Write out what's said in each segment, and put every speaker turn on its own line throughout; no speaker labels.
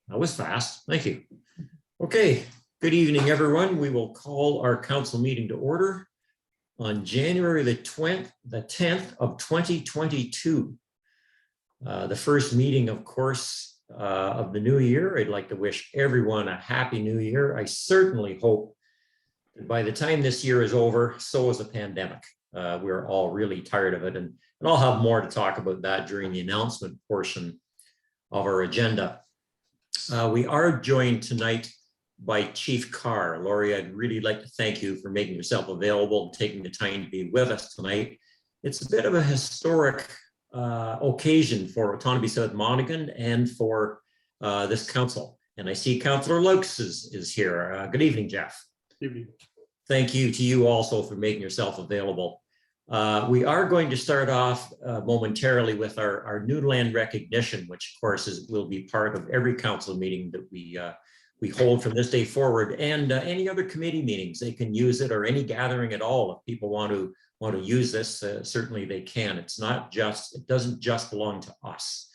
That was fast. Thank you. Okay. Good evening, everyone. We will call our council meeting to order on January the 10th of 2022. The first meeting, of course, of the new year. I'd like to wish everyone a happy new year. I certainly hope that by the time this year is over, so is the pandemic. We're all really tired of it, and I'll have more to talk about that during the announcement portion of our agenda. We are joined tonight by Chief Carr. Laurie, I'd really like to thank you for making yourself available and taking the time to be with us tonight. It's a bit of a historic occasion for Otonabee-South Monaghan and for this council. And I see Councillor Laux is here. Good evening, Jeff.
Good evening.
Thank you to you also for making yourself available. We are going to start off momentarily with our new land recognition, which of course will be part of every council meeting that we hold from this day forward, and any other committee meetings. They can use it, or any gathering at all. If people want to use this, certainly they can. It doesn't just belong to us.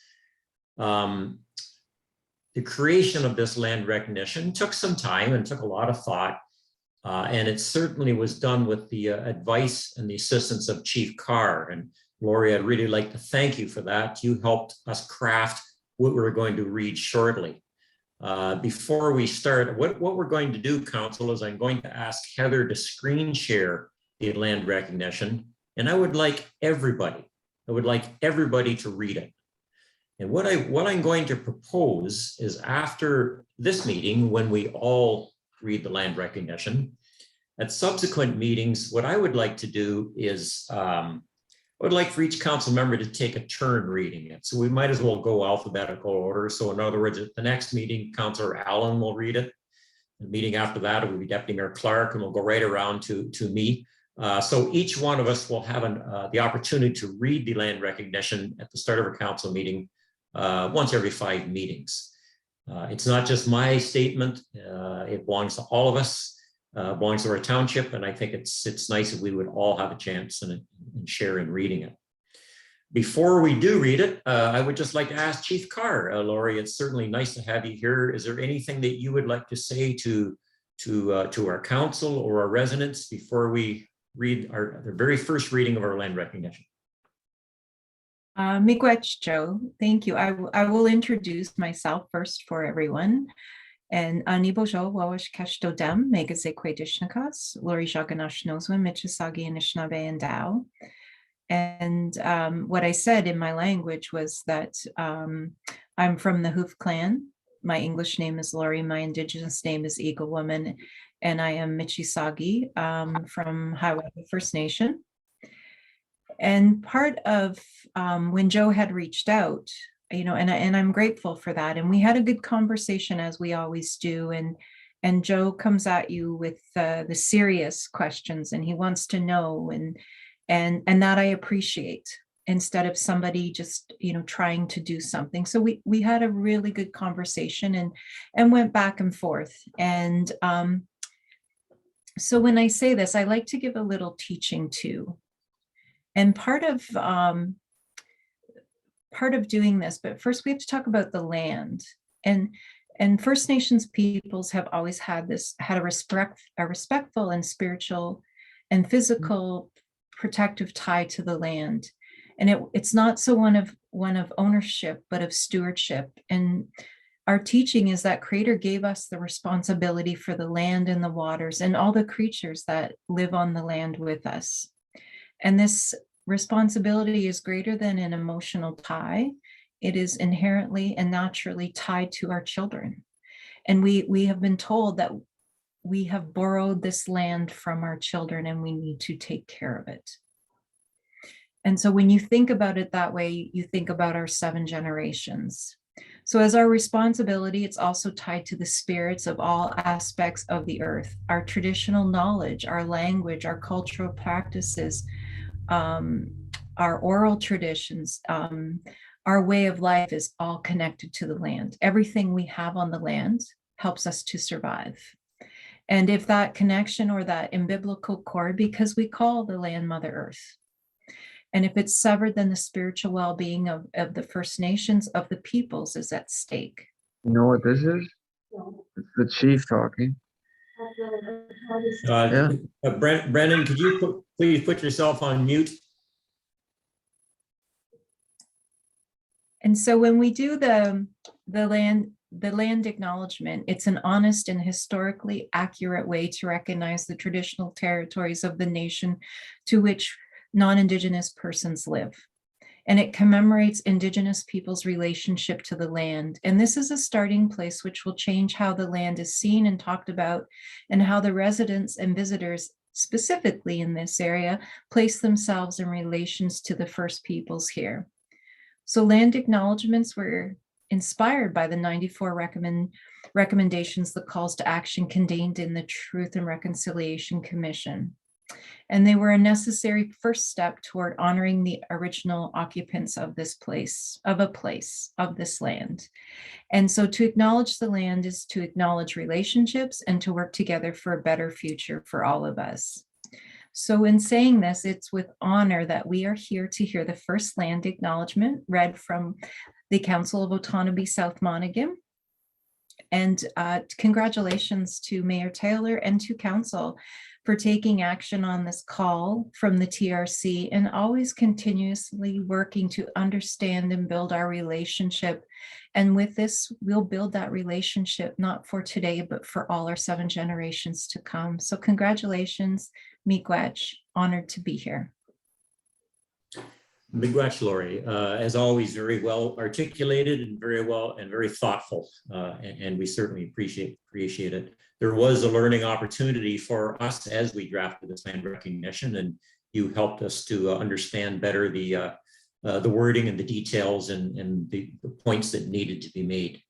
The creation of this land recognition took some time and took a lot of thought. And it certainly was done with the advice and the assistance of Chief Carr. And Laurie, I'd really like to thank you for that. You helped us craft what we're going to read shortly. Before we start, what we're going to do, Council, is I'm going to ask Heather to screen share the land recognition. And I would like everybody to read it. And what I'm going to propose is, after this meeting, when we all read the land recognition, at subsequent meetings, what I would like to do is I would like for each council member to take a turn reading it. So we might as well go alphabetical order. So in other words, at the next meeting, Councillor Allen will read it. The meeting after that, it will be Deputy Mayor Clark, and we'll go right around to me. So each one of us will have the opportunity to read the land recognition at the start of a council meeting once every 5 meetings. It's not just my statement. It belongs to all of us, belongs to our township, and I think it's nice if we would all have a chance and share in reading it. Before we do read it, I would just like to ask Chief Carr. Laurie, it's certainly nice to have you here. Is there anything that you would like to say to our council or our residents before we read the very first reading of our land recognition?
Miigwech, Joe. Thank you. I will introduce myself first for everyone. And Nibojo Wawash Keshto Dem, Megazekwe Dishnakas, Lori Jaganash Noswin, Michisagi, Anishinaabe, and Dao. And what I said in my language was that I'm from the Hoof clan. My English name is Lori. My indigenous name is Eagle Woman. And I am Michisagi from Hiawatha First Nation. And part of when Joe had reached out, and I'm grateful for that. And we had a good conversation, as we always do. And Joe comes at you with the serious questions, and he wants to know, and that I appreciate, instead of somebody just trying to do something. So we had a really good conversation and went back and forth. And so when I say this, I like to give a little teaching too. And part of doing this, but first we have to talk about the land. And First Nations peoples have always had a respectful and spiritual and physical protective tie to the land. And it's not so one of ownership, but of stewardship. And our teaching is that Creator gave us the responsibility for the land and the waters and all the creatures that live on the land with us. And this responsibility is greater than an emotional tie. It is inherently and naturally tied to our children. And we have been told that we have borrowed this land from our children, and we need to take care of it. And so when you think about it that way, you think about our 7 generations. So as our responsibility, it's also tied to the spirits of all aspects of the earth, our traditional knowledge, our language, our cultural practices, our oral traditions, our way of life is all connected to the land. Everything we have on the land helps us to survive. And if that connection or that umbilical cord, because we call the land Mother Earth, and if it's severed, then the spiritual well-being of the First Nations, of the peoples, is at stake.
You know what this is? It's the chief talking. Yeah.
Brennan, could you please put yourself on mute?
And so when we do the land acknowledgement, it's an honest and historically accurate way to recognize the traditional territories of the nation to which non-Indigenous persons live. And it commemorates Indigenous people's relationship to the land. And this is a starting place which will change how the land is seen and talked about, and how the residents and visitors, specifically in this area, place themselves in relations to the First Peoples here. So land acknowledgements were inspired by the 94 recommendations, the calls to action contained in the Truth and Reconciliation Commission. And they were a necessary first step toward honoring the original occupants of this place, of this land. And so to acknowledge the land is to acknowledge relationships and to work together for a better future for all of us. So in saying this, it's with honor that we are here to hear the first land acknowledgement read from the Council of Otonabee-South Monaghan. And congratulations to Mayor Taylor and to Council for taking action on this call from the TRC and always continuously working to understand and build our relationship. And with this, we'll build that relationship not for today, but for all our 7 generations to come. So congratulations, Miigwech, honored to be here.
Miigwech, Lori, as always, very well articulated and very thoughtful, and we certainly appreciate it. There was a learning opportunity for us as we drafted this land recognition, and you helped us to understand better the wording and the details and the points that needed to be made.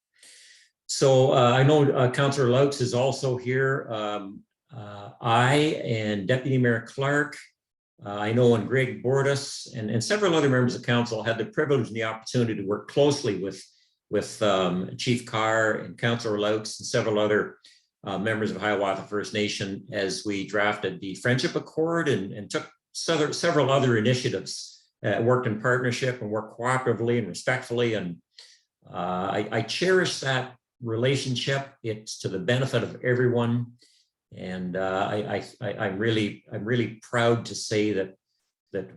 So I know Councillor Laux is also here. I and Deputy Mayor Clark, I know, and Greg Bordas and several other members of council had the privilege and the opportunity to work closely with Chief Carr and Councillor Laux and several other members of Hiawatha First Nation as we drafted the Friendship Accord and took several other initiatives, worked in partnership and worked cooperatively and respectfully. And I cherish that relationship. It's to the benefit of everyone. And I'm really proud to say that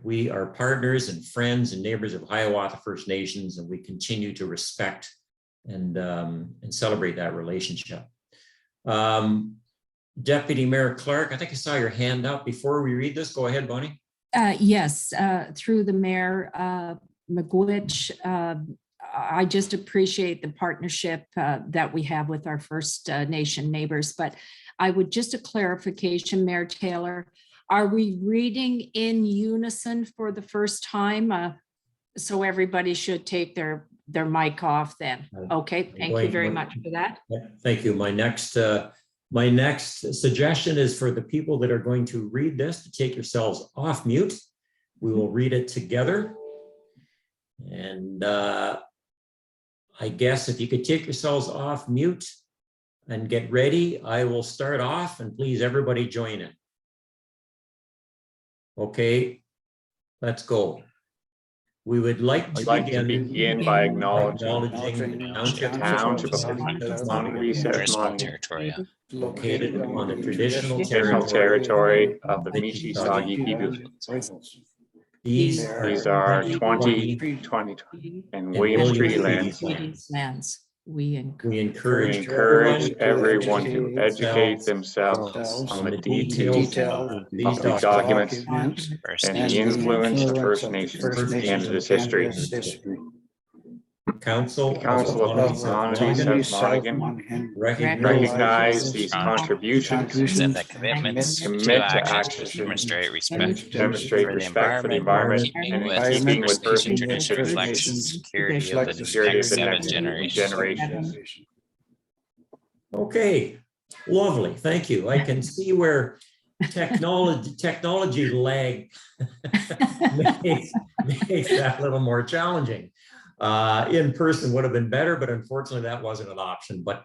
we are partners and friends and neighbors of Hiawatha First Nations, and we continue to respect and celebrate that relationship. Deputy Mayor Clark, I think I saw your hand up before we read this. Go ahead, Bonnie.
Yes, through the Mayor, Miigwech, I just appreciate the partnership that we have with our First Nation neighbors. But I would just a clarification, Mayor Taylor, are we reading in unison for the first time? So everybody should take their mic off then. Okay, thank you very much for that.
Thank you. My next suggestion is for the people that are going to read this to take yourselves off mute. We will read it together. And I guess if you could take yourselves off mute and get ready, I will start off, and please everybody join in. Okay, let's go. We would like to begin
by acknowledging
the township of
Otonabee-South
Monaghan, located on the traditional
territory of the Michi-Saagiig peoples.
These
are 20 and William Street lands.
We
encourage
everyone to educate themselves on the details of these documents and the influence of First Nations in this history.
Council of
Otonabee-South Monaghan recognize these contributions
and the commitments to action to demonstrate respect for the environment,
and in
with
keeping with First
Nations
Nations
tradition reflects the security of the next 7 generations.
Okay, lovely. Thank you. I can see where technology lag makes that a little more challenging. In person would have been better, but unfortunately that wasn't an option, but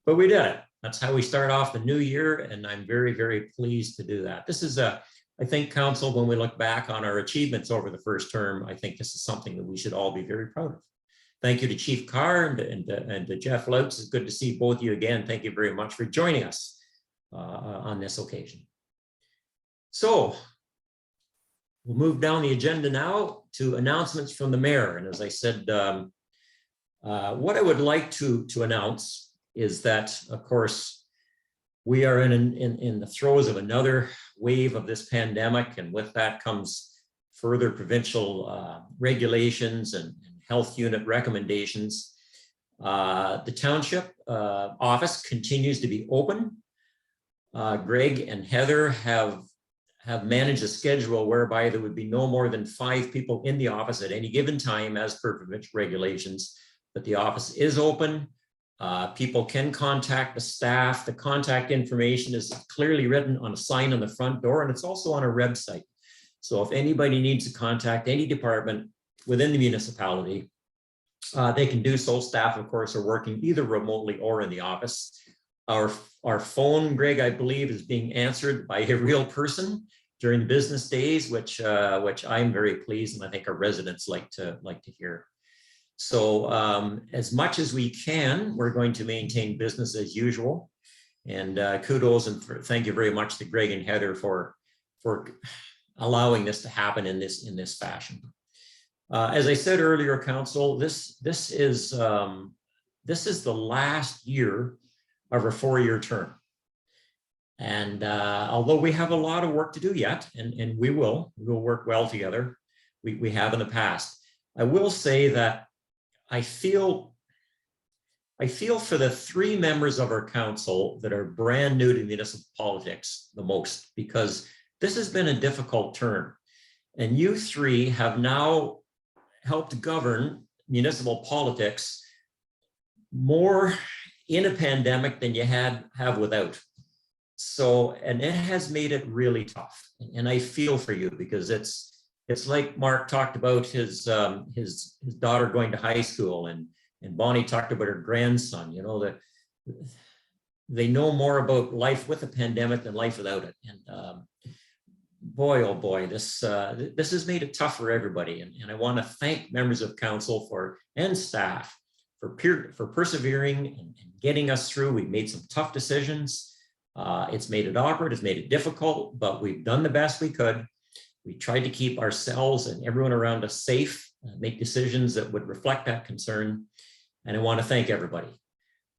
we did it. That's how we start off the new year, and I'm very, very pleased to do that. This is I think, Council, when we look back on our achievements over the first term, I think this is something that we should all be very proud of. Thank you to Chief Carr and to Jeff Lutz. It's good to see both of you again. Thank you very much for joining us on this occasion. So we'll move down the agenda now to announcements from the mayor. And as I said, what I would like to announce is that, of course, we are in the throes of another wave of this pandemic, and with that comes further provincial regulations and health unit recommendations. The township office continues to be open. Greg and Heather have managed a schedule whereby there would be no more than 5 people in the office at any given time as per provincial regulations, but the office is open. People can contact the staff. The contact information is clearly written on a sign on the front door, and it's also on our website. So if anybody needs to contact any department within the municipality, they can do so. Staff, of course, are working either remotely or in the office. Our phone, Greg, I believe, is being answered by a real person during business days, which I'm very pleased, and I think our residents like to hear. So as much as we can, we're going to maintain business as usual. And kudos and thank you very much to Greg and Heather for allowing this to happen in this fashion. As I said earlier, Council, this is the last year of our 4-year term. And although we have a lot of work to do yet, and we'll work well together, we have in the past. I will say that I feel for the 3 members of our council that are brand new to municipal politics the most, because this has been a difficult term. And you 3 have now helped govern municipal politics more in a pandemic than you have without. So, and it has made it really tough. And I feel for you, because it's like Mark talked about his daughter going to high school, and Bonnie talked about her grandson. You know, that they know more about life with a pandemic than life without it. And boy, oh boy, this has made it tough for everybody. And I want to thank members of council and staff for persevering and getting us through. We've made some tough decisions. It's made it awkward, it's made it difficult, but we've done the best we could. We tried to keep ourselves and everyone around us safe, make decisions that would reflect that concern. And I want to thank everybody.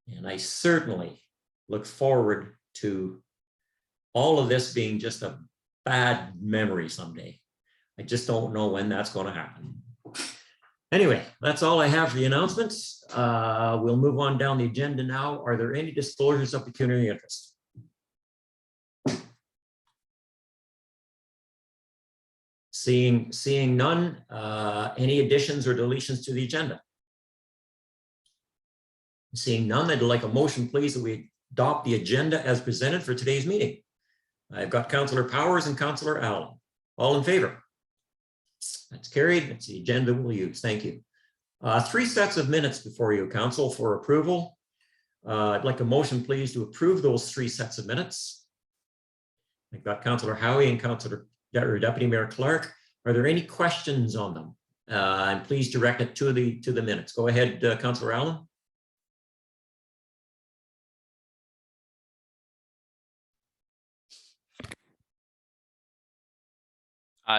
And I certainly look forward to all of this being just a bad memory someday. I just don't know when that's going to happen. Anyway, that's all I have for the announcements. We'll move on down the agenda now. Are there any disclosures of pecuniary interest? Seeing none, any additions or deletions to the agenda? Seeing none, I'd like a motion, please, that we adopt the agenda as presented for today's meeting. I've got Councillor Powers and Councillor Allen. All in favor? That's carried. That's the agenda we'll use. Thank you. 3 sets of minutes before you, Council, for approval. I'd like a motion, please, to approve those 3 sets of minutes. I've got Councillor Howie and Deputy Mayor Clark. Are there any questions on them? And please direct it to the minutes. Go ahead, Councillor Allen.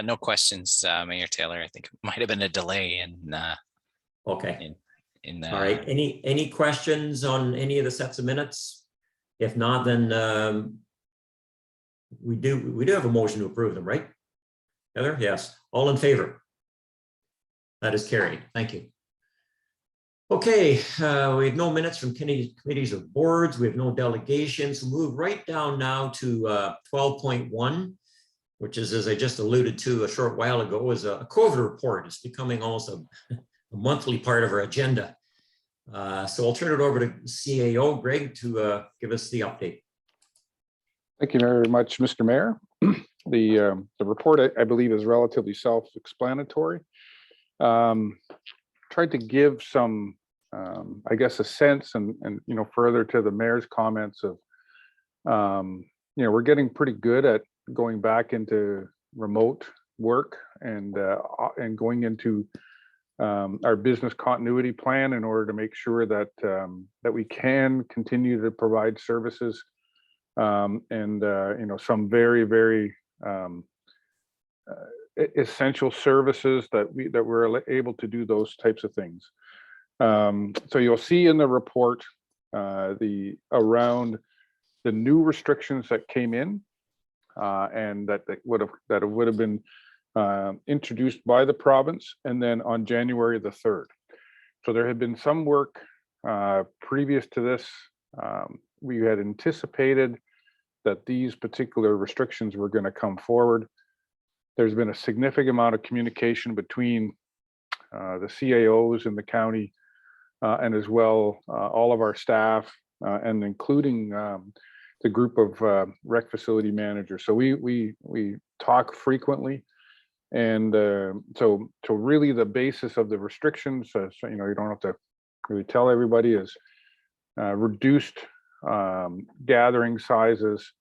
No questions, Mayor Taylor. I think it might have been a delay in
Okay.
In
all right. Any questions on any of the sets of minutes? If not, then we do have a motion to approve them, right? Heather? Yes. All in favor? That is carried. Thank you. Okay, we have no minutes from committees or boards. We have no delegations. We'll move right down now to 12.1, which is, as I just alluded to a short while ago, is a COVID report. It's becoming almost a monthly part of our agenda. So I'll turn it over to CAO Greg to give us the update.
Thank you very much, Mr. Mayor. The report, I believe, is relatively self-explanatory. Tried to give some, I guess, a sense and further to the mayor's comments of, we're getting pretty good at going back into remote work and going into our business continuity plan in order to make sure that that we can continue to provide services and you know, some very essential services that we're able to do those types of things. So you'll see in the report around the new restrictions that came in and that would have been introduced by the province, and then on January the 3rd. So there had been some work previous to this. We had anticipated that these particular restrictions were going to come forward. There's been a significant amount of communication between the CAOs in the county and as well all of our staff and including the group of rec facility managers. So we talk frequently, and so really the basis of the restrictions, so, you know, you don't have to really tell everybody, is reduced gathering sizes,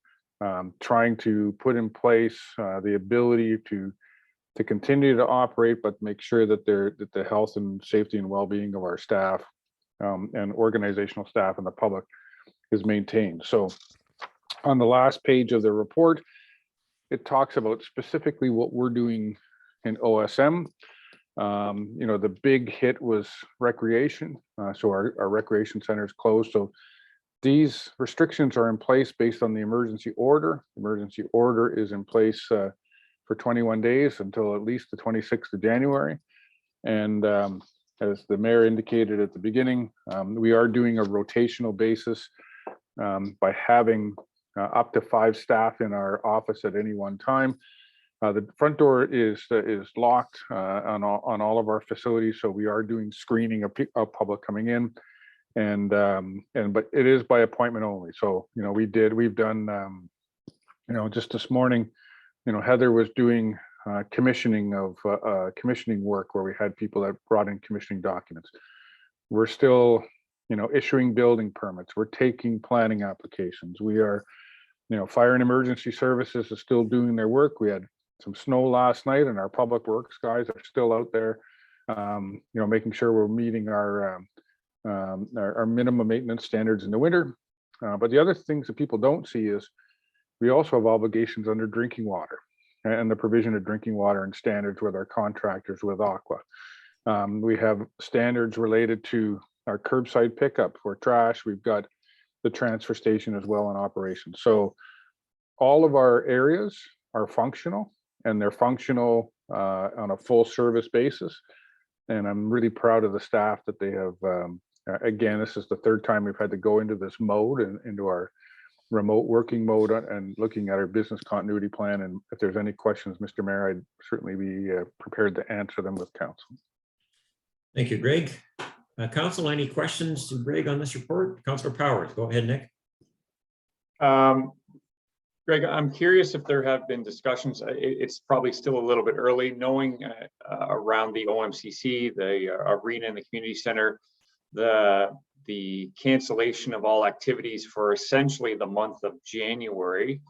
trying to put in place the ability to continue to operate, but make sure that the health and safety and well-being of our staff and organizational staff and the public is maintained. So on the last page of the report, it talks about specifically what we're doing in OSM. You know, the big hit was recreation. So our recreation center is closed. So these restrictions are in place based on the emergency order. Emergency order is in place for 21 days until at least the 26th of January. And as the mayor indicated at the beginning, we are doing a rotational basis by having up to 5 staff in our office at any one time. The front door is locked on all of our facilities, so we are doing screening of public coming in, but it is by appointment only. So, you know, we've done you know, just this morning, you know, Heather was doing commissioning work where we had people that brought in commissioning documents. We're still, you know, issuing building permits. We're taking planning applications. We are, you know, fire and emergency services is still doing their work. We had some snow last night, and our public works guys are still out there, you know, making sure we're meeting our minimum maintenance standards in the winter. But the other things that people don't see is we also have obligations under drinking water and the provision of drinking water and standards with our contractors with Aqua. We have standards related to our curbside pickup for trash. We've got the transfer station as well in operation. So all of our areas are functional, and they're functional on a full service basis. And I'm really proud of the staff that they have. Again, this is the 3rd time we've had to go into this mode and into our remote working mode and looking at our business continuity plan. And if there's any questions, Mr. Mayor, I'd certainly be prepared to answer them with council.
Thank you, Greg. Council, any questions to Greg on this report? Councilor Powers, go ahead, Nick.
Greg, I'm curious if there have been discussions. It's probably still a little bit early, knowing around the OMCC, the arena and the community center, the cancellation of all activities for essentially the month of January.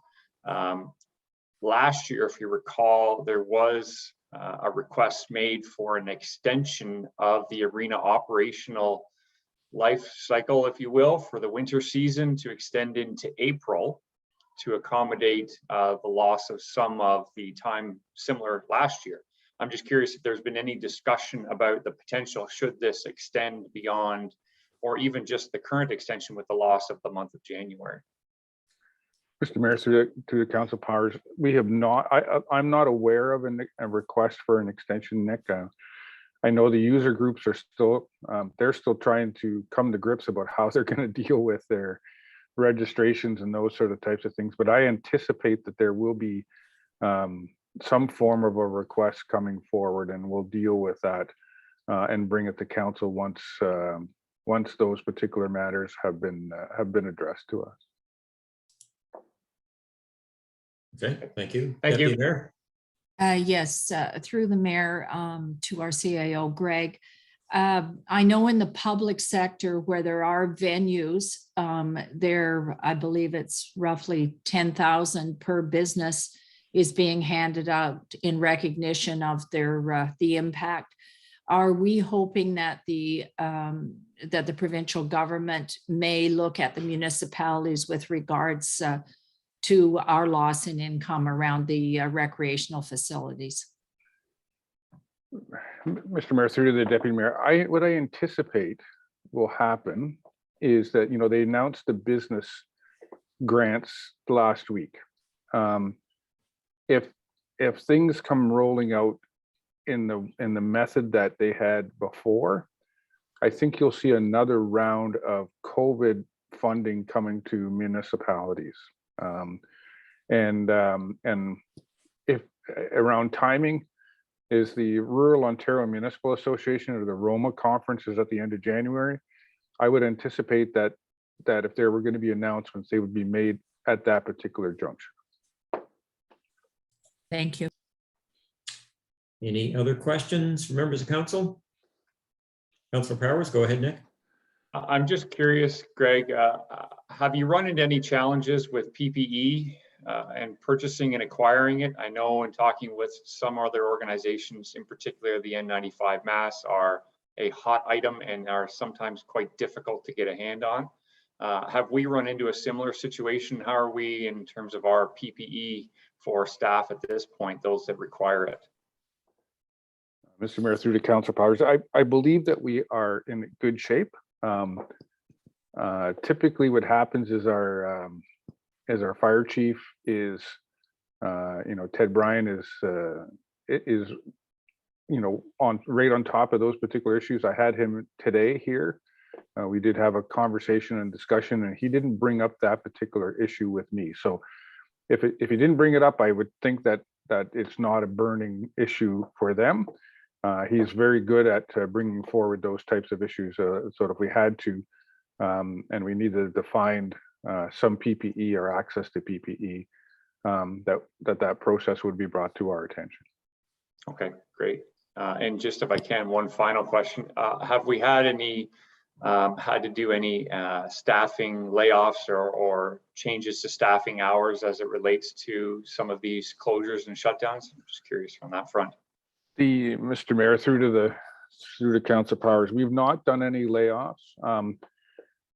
Last year, if you recall, there was a request made for an extension of the arena operational life cycle, if you will, for the winter season to extend into April to accommodate the loss of some of the time similar last year. I'm just curious if there's been any discussion about the potential, should this extend beyond, or even just the current extension with the loss of the month of January.
Mr. Mayor, through the council powers, we have not, I'm not aware of a request for an extension, Nick. I know the user groups are still, they're still trying to come to grips about how they're going to deal with their registrations and those sort of types of things. But I anticipate that there will be some form of a request coming forward, and we'll deal with that and bring it to council once those particular matters have been addressed to us.
Okay, thank you.
Thank you.
Mayor.
Yes, through the mayor to our CAO, Greg. I know in the public sector where there are venues, I believe it's roughly 10,000 per business is being handed out in recognition of their the impact. are we hoping that the provincial government may look at the municipalities with regards to our loss in income around the recreational facilities?
Mr. Mayor, through to the Deputy Mayor, what I anticipate will happen is that, they announced the business grants last week. If things come rolling out in the method that they had before, I think you'll see another round of COVID funding coming to municipalities. And if around timing, is the Rural Ontario Municipal Association or the Roma conference is at the end of January. I would anticipate that if there were going to be announcements, they would be made at that particular juncture.
Thank you.
Any other questions from members of council? Councilor Powers, go ahead, Nick.
I'm just curious, Greg, have you run into any challenges with PPE and purchasing and acquiring it? I know in talking with some other organizations, in particular the N95 masks are a hot item and are sometimes quite difficult to get a hand on. Have we run into a similar situation? How are we in terms of our PPE for staff at this point, those that require it?
Mr. Mayor, through to Councilor Powers, I believe that we are in good shape. Typically what happens is our fire chief is, Ted Bryan is right on top of those particular issues. I had him today here. We did have a conversation and discussion, and he didn't bring up that particular issue with me. So if he didn't bring it up, I would think that it's not a burning issue for them. He's very good at bringing forward those types of issues. So if we had to, and we needed to find some PPE or access to PPE, that process would be brought to our attention.
Okay, great. And just if I can, one final question. Have we had to do any staffing layoffs or changes to staffing hours as it relates to some of these closures and shutdowns? I'm just curious on that front.
Mr. Mayor, through to Council Powers, we've not done any layoffs.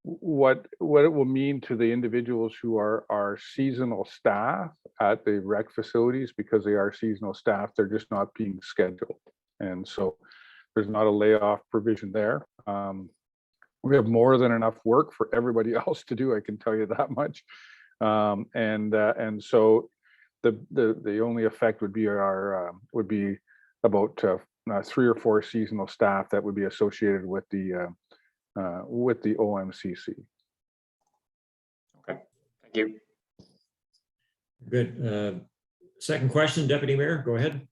What it will mean to the individuals who are our seasonal staff at the rec facilities, because they are seasonal staff, they're just not being scheduled. And so there's not a layoff provision there. We have more than enough work for everybody else to do, I can tell you that much. And so the only effect would be about 3 or 4 seasonal staff that would be associated with the OMCC.
Okay, thank you.
Good. Second question, Deputy Mayor, go ahead.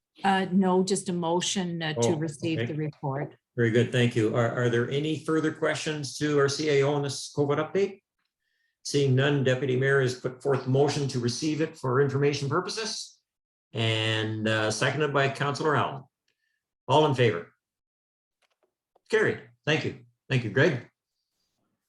No, just a motion to receive
okay.
the report.
Very good, thank you. Are there any further questions to our CAO on this COVID update? Seeing none, Deputy Mayor has put forth the motion to receive it for information purposes, and seconded by Councillor Allen. All in favor? Carried. Thank you. Thank you, Greg.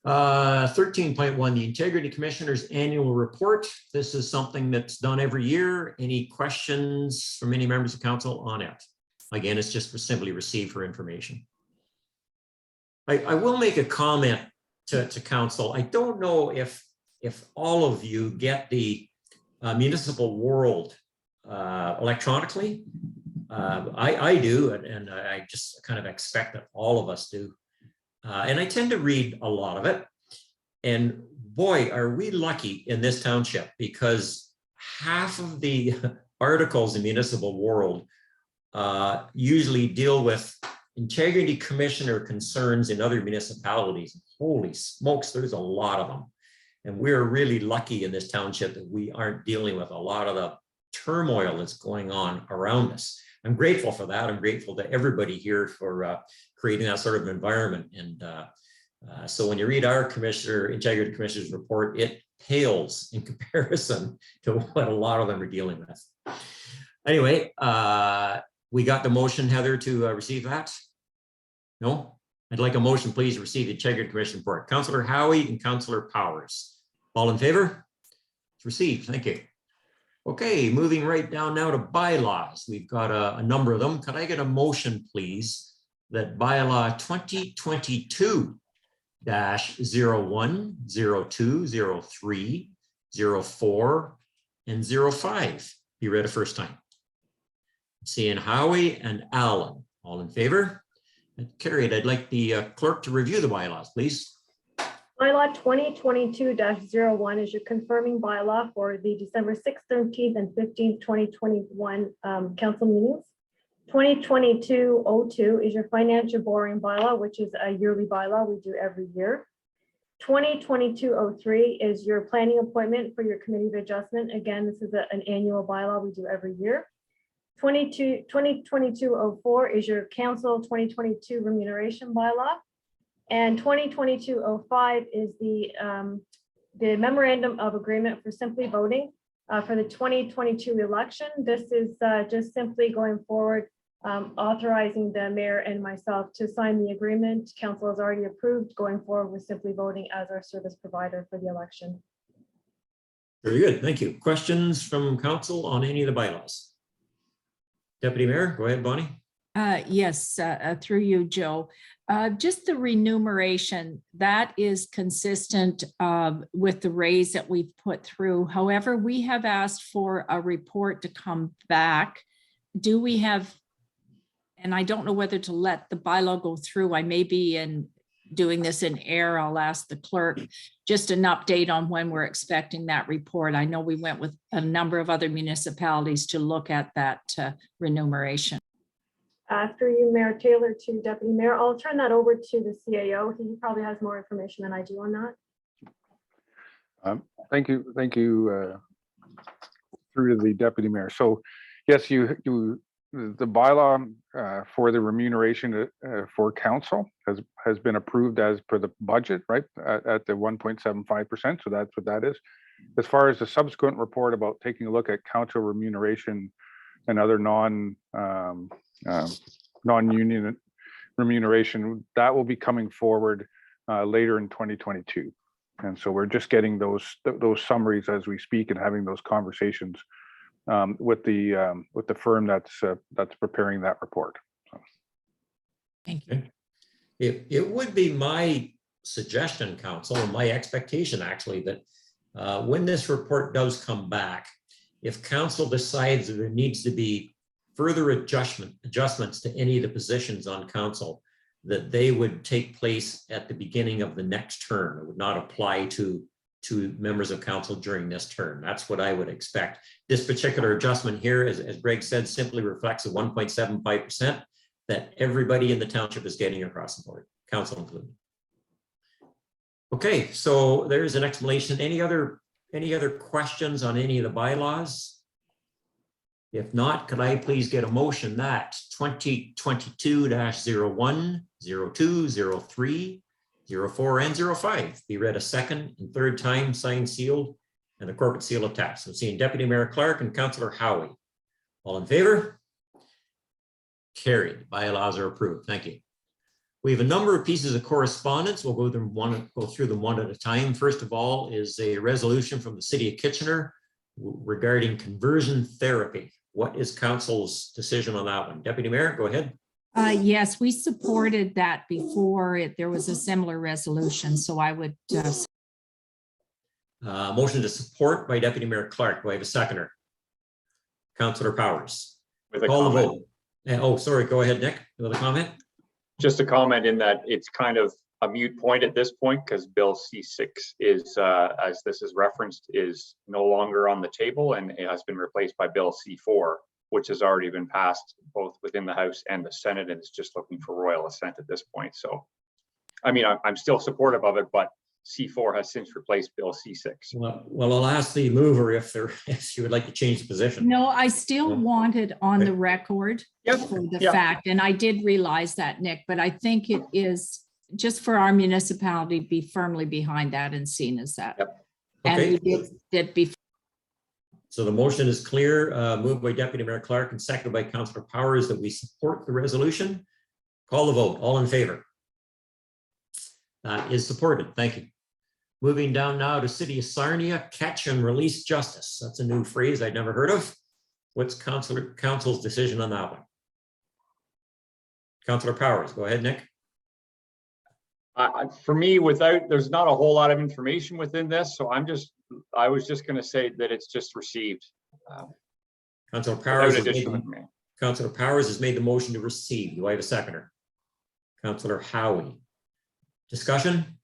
13.1, the Integrity Commissioner's Annual Report. This is something that's done every year. Any questions from any members of council on it? Again, it's just simply received for information. I will make a comment to council. I don't know if all of you get the Municipal World electronically. I do, and I just kind of expect that all of us do. And I tend to read a lot of it. And boy, are we lucky in this township, because half of the articles in Municipal World usually deal with integrity commissioner concerns in other municipalities. Holy smokes, there's a lot of them. And we're really lucky in this township that we aren't dealing with a lot of the turmoil that's going on around us. I'm grateful for that. I'm grateful to everybody here for creating that sort of environment. And so when you read our Integrity Commissioner's report, it pales in comparison to what a lot of them are dealing with. Anyway, we got the motion, Heather, to receive that? No? I'd like a motion, please, to receive the Integrity Commission report. Councillor Howie and Councillor Powers. All in favor? It's received. Thank you. Okay, moving right down now to bylaws. We've got a number of them. Could I get a motion, please, that bylaw 2022-01, 02, 03, 04, and 05 be read a first time. Seeing Howie and Allen, all in favor? Carried. I'd like the clerk to review the bylaws, please.
Bylaw 2022-01 is your confirming bylaw for the December 6th, 13th, and 15th, 2021 council meetings. 2022-02 is your financial borrowing bylaw, which is a yearly bylaw we do every year. 2022-03 is your planning appointment for your committee of adjustment. Again, this is an annual bylaw we do every year. 2022-04 is your council 2022 remuneration bylaw. And 2022-05 is the memorandum of agreement for simply voting for the 2022 election. This is just simply going forward, authorizing the mayor and myself to sign the agreement. Council has already approved going forward with simply voting as our service provider for the election.
Very good. Thank you. Questions from council on any of the bylaws? Deputy Mayor, go ahead, Bonnie.
Yes, through you, Joe. Just the remuneration, that is consistent with the raise that we've put through. However, we have asked for a report to come back. Do we have, and I don't know whether to let the bylaw go through. I may be doing this in error. I'll ask the clerk just an update on when we're expecting that report. I know we went with a number of other municipalities to look at that remuneration.
After you, Mayor Taylor, to Deputy Mayor, I'll turn that over to the CAO. He probably has more information than I do on that.
Thank you. Through to the Deputy Mayor. So yes, the bylaw for the remuneration for council has been approved as per the budget, right, at the 1.75%. So that's what that is. As far as the subsequent report about taking a look at council remuneration and other non-union remuneration, that will be coming forward later in 2022. And so we're just getting those summaries as we speak and having those conversations with the firm that's preparing that report. So.
Thank you.
It would be my suggestion, council, and my expectation actually, that when this report does come back, if council decides that there needs to be further adjustments to any of the positions on council, that they would take place at the beginning of the next term. It would not apply to members of council during this term. That's what I would expect. This particular adjustment here, as Greg said, simply reflects the 1.75% that everybody in the township is getting across the board, council included. Okay, so there's an explanation. Any other questions on any of the bylaws? If not, could I please get a motion that 2022-01, 02, 03, 04, and 05 be read a second and third time, signed, sealed, and the corporate seal attached. I'm seeing Deputy Mayor Clark and Councillor Howie. All in favor? Carried. Bylaws are approved. Thank you. We have a number of pieces of correspondence. We'll go through them one at a time. First of all is a resolution from the City of Kitchener regarding conversion therapy. What is council's decision on that one? Deputy Mayor, go ahead.
Yes, we supported that before. There was a similar resolution, so I would.
Motion to support by Deputy Mayor Clark. Do I have a seconder? Councillor Powers.
With a
Call the
comment.
vote. Oh, sorry. Go ahead, Nick. With a comment.
Just a comment in that it's kind of a moot point at this point because Bill C6 is, as this is referenced, is no longer on the table and it has been replaced by Bill C4, which has already been passed both within the House and the Senate, and it's just looking for royal assent at this point. So, I mean, I'm still supportive of it, but C4 has since replaced Bill C6.
Well, I'll ask the mover if you would like to change the position.
No, I still wanted on the record for the fact, and I did realize that, Nick, but I think it is just for our municipality be firmly behind that and seen as that.
Yep.
And
Okay.
we did before.
So the motion is clear, moved by Deputy Mayor Clark and seconded by Councillor Powers that we support the resolution. Call the vote. All in favor? That is supported. Thank you. Moving down now to City of Sarnia, catch and release justice. That's a new phrase I'd never heard of. What's council's decision on that one? Councillor Powers, go ahead, Nick.
For me, there's not a whole lot of information within this, so I was just going to say that it's just received.
Councillor
Without
Powers,
additional information.
Councillor Powers has made the motion to receive. Do I have a seconder? Councillor Howie. Discussion?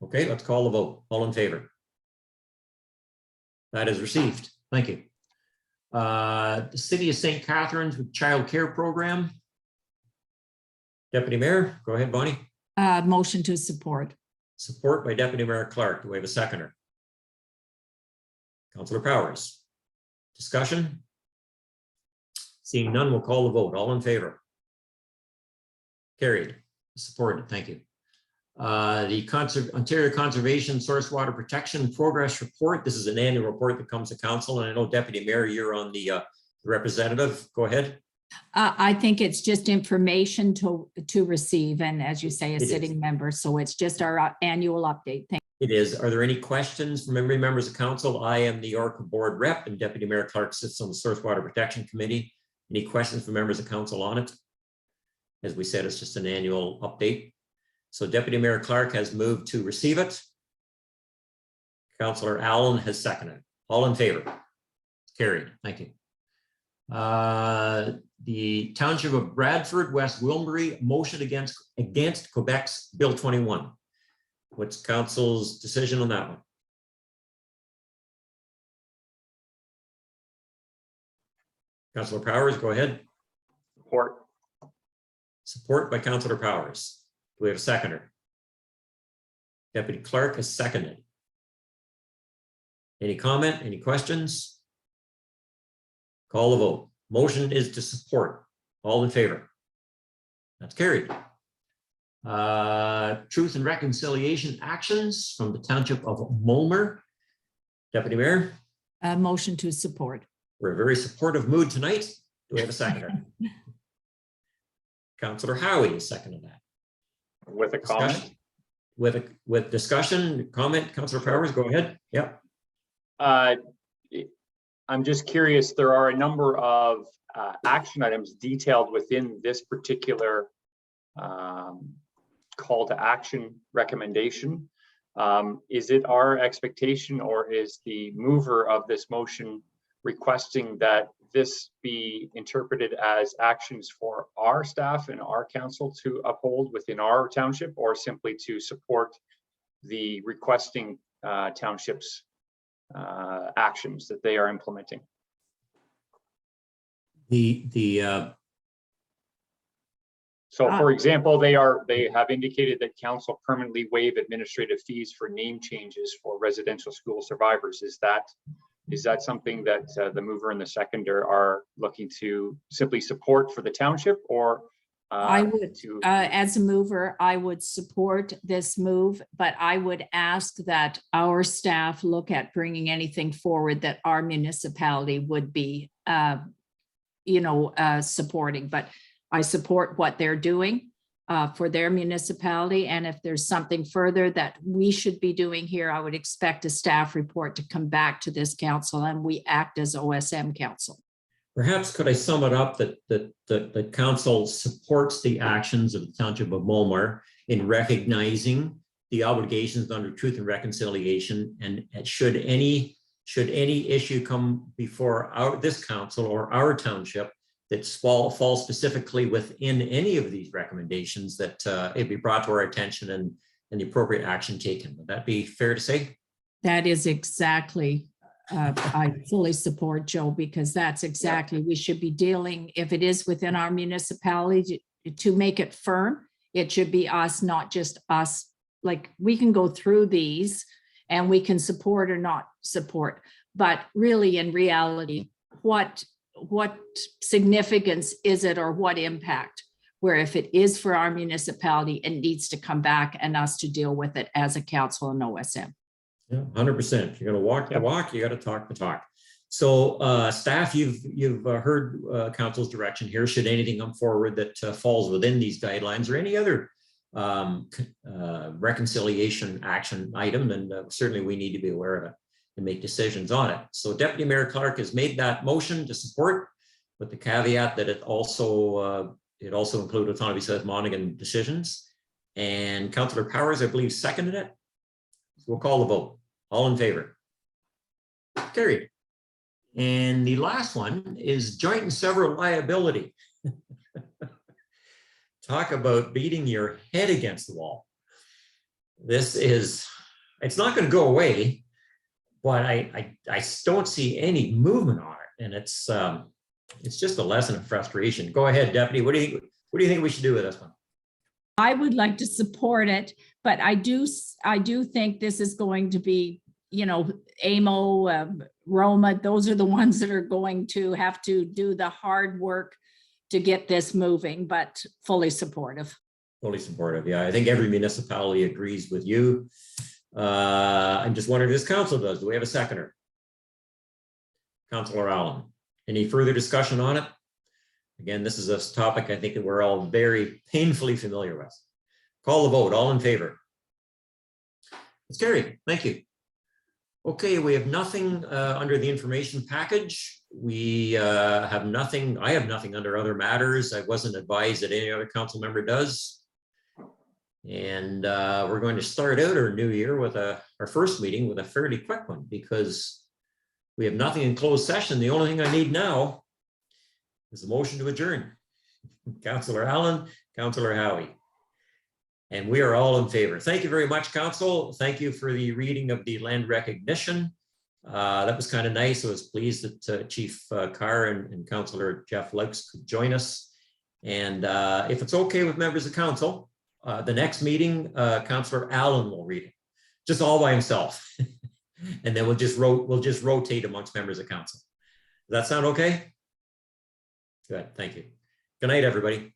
Okay, let's call the vote. All in favor? That is received. Thank you. The City of St. Catharines with Child Care Program. Deputy Mayor, go ahead, Bonnie.
Motion to support.
Support by Deputy Mayor Clark. Do we have a seconder? Councillor Powers. Discussion? Seeing none, we'll call the vote. All in favor? Carried. Supported. Thank you. The Ontario Conservation Source Water Protection Progress Report. This is an annual report that comes to council, and I know Deputy Mayor, you're on the representative. Go ahead.
I think it's just information to receive, and as you say, a
It is.
sitting member, so it's just our annual update. Thank
It is. Are there any questions from any members of council? I am the Orca Board Rep, and Deputy Mayor Clark sits on the Source Water Protection Committee. Any questions from members of council on it? As we said, it's just an annual update. So Deputy Mayor Clark has moved to receive it. Councillor Allen has seconded. All in favor? Carried. Thank you. The Township of Bradford, West Wilbury, motion against Quebec's Bill 21. What's council's decision on that one? Councillor Powers, go ahead.
Support.
Support by Councillor Powers. Do we have a seconder? Deputy Clark has seconded. Any comment, any questions? Call the vote. Motion is to support. All in favor? That's carried. Truth and Reconciliation Actions from the Township of Mulmer. Deputy Mayor,
you. Motion to support.
we're in a very supportive mood tonight. Do we have a seconder? Councillor Howie is seconding that.
With a comment.
Discussion? With discussion, comment, Councillor Powers, go ahead. Yep.
I'm just curious, there are a number of action items detailed within this particular call to action recommendation. Is it our expectation, or is the mover of this motion requesting that this be interpreted as actions for our staff and our council to uphold within our township, or simply to support the requesting townships actions that they are implementing? So for example, they have indicated that council permanently waive administrative fees for name changes for residential school survivors. Is that something that the mover and the seconder are looking to simply support for the township, or
I would, as a mover, I would support this move, but I would ask that our staff look at bringing anything forward that our municipality would be, supporting. But I support what they're doing for their municipality. And if there's something further that we should be doing here, I would expect a staff report to come back to this council, and we act as OSM council.
Perhaps could I sum it up that the council supports the actions of the Township of Mulmer in recognizing the obligations under Truth and Reconciliation, and should any issue come before this council or our township that fall specifically within any of these recommendations, that it be brought to our attention and the appropriate action taken. Would that be fair to say?
That is exactly, I fully support Joe, because that's exactly, we should be dealing, if it is within our municipality, to make it firm, it should be us, not just us. Like, we can go through these and we can support or not support, but really in reality, what significance is it, or what impact? Where if it is for our municipality, it needs to come back and us to deal with it as a council and OSM.
Yeah, 100%. You're going to walk the walk, you got to talk the talk. So staff, you've heard council's direction here. Should anything come forward that falls within these guidelines or any other reconciliation action item, then certainly we need to be aware of it and make decisions on it. So Deputy Mayor Clark has made that motion to support, with the caveat that it also It also included Otonabee-South Monaghan decisions. And Councillor Powers, I believe, seconded it. We'll call the vote. All in favor? Carried. And the last one is joint and several liability. Talk about beating your head against the wall. This is, it's not going to go away, but I don't see any movement on it. And it's just a lesson of frustration. Go ahead, Deputy. What do you think we should do with this one?
I would like to support it, but I do think this is going to be, you know, AMO, Roma, those are the ones that are going to have to do the hard work to get this moving, but fully supportive.
Fully supportive. Yeah, I think every municipality agrees with you. I'm just wondering if this council does. Do we have a seconder? Councillor Allen. Any further discussion on it? Again, this is a topic I think that we're all very painfully familiar with. Call the vote. All in favor? It's carried. Thank you. Okay, we have nothing under the information package. We have nothing. I have nothing under other matters. I wasn't advised that any other council member does. And we're going to start out our new year with our first meeting with a fairly quick one because we have nothing in closed session. The only thing I need now is a motion to adjourn. Councillor Allen, Councillor Howie. And we are all in favor. Thank you very much, Council. Thank you for the reading of the land recognition. That was kind of nice. I was pleased that Chief Carr and Councillor Jeff Laux could join us. And if it's okay with members of council, the next meeting, Councillor Allen will read it, just all by himself. And then we'll just rotate amongst members of council. Does that sound okay? Good, thank you. Good night, everybody.